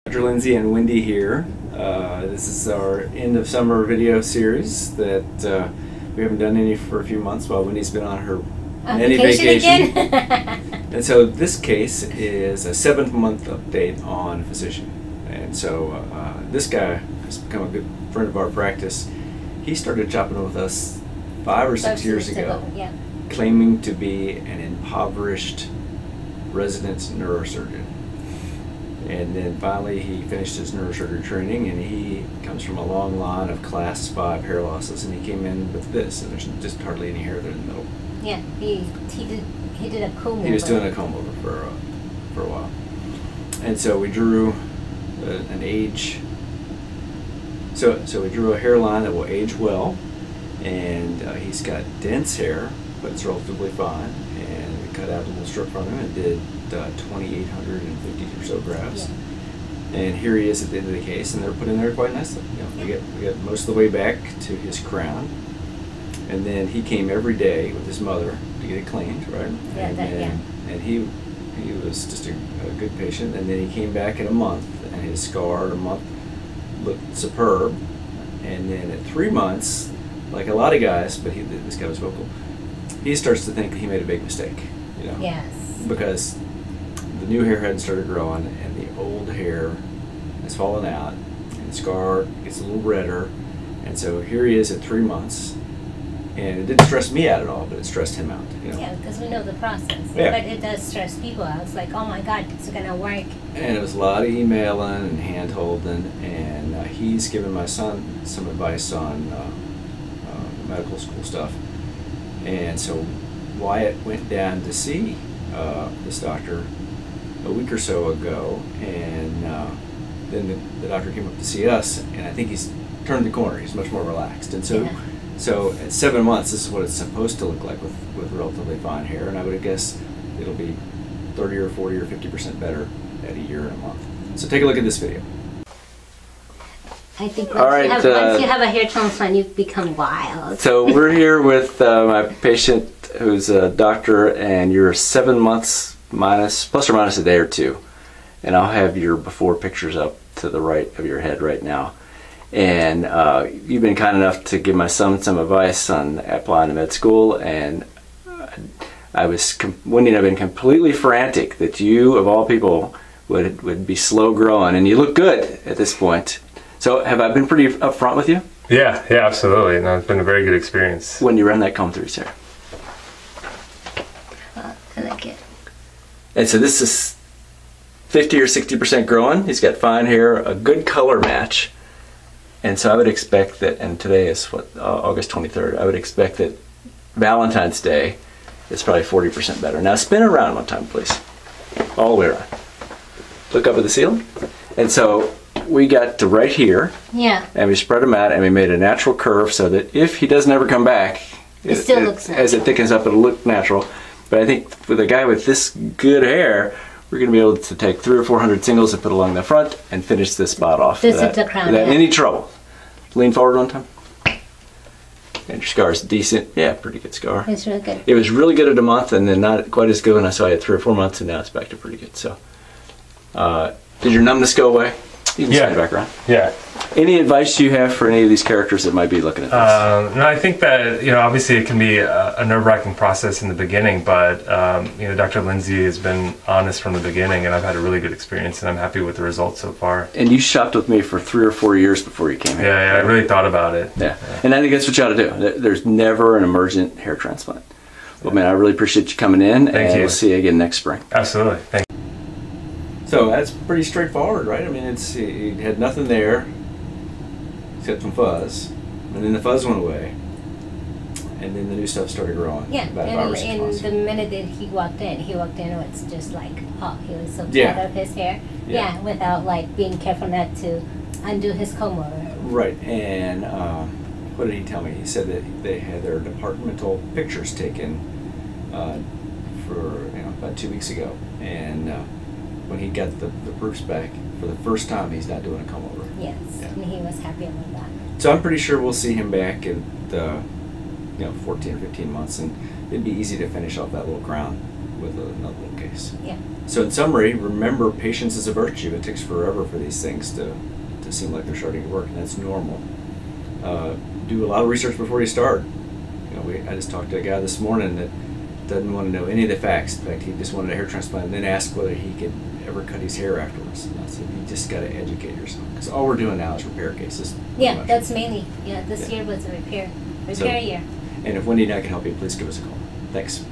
Dr. Lindsey and Wendy here. This is our end of summer video series that we haven't done any for a few months while Wendy's been on her mini vacation. And so this case is a 7th month update on physician. And so this guy has become a good friend of our practice. He started chopping with us 5 or 6 years ago, yeah, claiming to be an impoverished resident neurosurgeon. And then finally he finished his neurosurgery training, and he comes from a long line of class 5 hair losses, and he came in with this, and there's just hardly any hair there in the middle. Yeah, he did a comb over. He was doing a comb over for a while. And so we drew an age, so we drew a hairline that will age well, and he's got dense hair, but it's relatively fine, and we cut out a little strip from him and did 2,850 or so grafts. Yeah. And here he is at the end of the case, and they're put in there quite nicely. You know, we got most of the way back to his crown, and then he came every day with his mother to get it cleaned, right? Yeah, and he was just a good patient, and then he came back in a month, and his scar at a month looked superb, and then at 3 months, like a lot of guys, but this guy was vocal, he starts to think he made a big mistake, you know? Yes. Because the new hair hadn't started growing, and the old hair has fallen out, and the scar gets a little redder, and so here he is at 3 months, and it didn't stress me out at all, but it stressed him out. You know? Yeah, because we know the process. Yeah. But it does stress people out. It's like, oh my God, it's gonna work. And it was a lot of emailing and hand holding, and he's given my son some advice on medical school stuff, and so Wyatt went down to see this doctor a week or so ago, and then the doctor came up to see us, and I think he's turned the corner. He's much more relaxed, and so so at 7 months, this is what it's supposed to look like with relatively fine hair, and I would guess it'll be 30 or 40 or 50% better at a year and a month. So take a look at this video. I think once you have a hair transplant, you become wild. So we're here with my patient who's a doctor, and you're 7 months plus or minus a day or two. And I'll have your before pictures up to the right of your head right now. And you've been kind enough to give my son some advice on applying to med school, and Wendy and I've been completely frantic that you, of all people, would be slow growing, and you look good at this point. So have I been pretty upfront with you? Yeah, absolutely. No, it's been a very good experience. When you run that comb through his hair. I like it. And so this is 50 or 60% growing. He's got fine hair, a good color match. And so I would expect that, and today is what, August 23rd, I would expect that Valentine's Day is probably 40% better. Now spin around one time, please. All the way around. Look up at the ceiling. And so we got to right here. Yeah. And we spread him out, and we made a natural curve so that if he doesn't ever come back, it still looks natural. As it thickens up, it'll look natural. But I think with a guy with this good hair, we're going to be able to take 300 or 400 singles and put along the front and finish this spot off This is the crown, without any trouble. Lean forward one time. And your scar is decent. Yeah, pretty good scar. It's really good. It was really good at a month, and then not quite as good when I saw you at 3 or 4 months, and now it's back to pretty good. So, did your numbness go away? You can stand back around. Yeah. Any advice you have for any of these characters that might be looking at this? No, I think that, you know, obviously it can be a nerve-wracking process in the beginning, but, you know, Dr. Lindsey has been honest from the beginning, and I've had a really good experience, and I'm happy with the results so far. And you shopped with me for 3 or 4 years before you came here. Yeah, I really thought about it. Yeah. And I think that's what you ought to do. There's never an emergent hair transplant. Well, man, I really appreciate you coming in, and we'll see you again next spring. Absolutely. Thank you. So that's pretty straightforward, right? I mean, he had nothing there except some fuzz, and then the fuzz went away, and then the new stuff started growing. Yeah, about 5 or 6 and months. the minute that he walked in with just like, oh, he was so proud of his hair. Yeah, without like being careful not to undo his comb over. Right, and what did he tell me? He said that they had their departmental pictures taken for about 2 weeks ago, and when he got the proofs back, for the first time, he's not doing a comb over. Yes, and he was happy about that. So I'm pretty sure we'll see him back in 14 or 15 months, and it'd be easy to finish off that little crown with another little case. Yeah. So in summary, remember, patience is a virtue. It takes forever for these things to seem like they're starting to work, and that's normal. Do a lot of research before you start. I just talked to a guy this morning that doesn't want to know any of the facts. In fact, he just wanted a hair transplant and then asked whether he could ever cut his hair afterwards. And I said, you just got to educate yourself, because all we're doing now is repair cases. Yeah, that's mainly. Yeah, this year was a repair So, year. And if Wendy and I can help you, please give us a call. Thanks.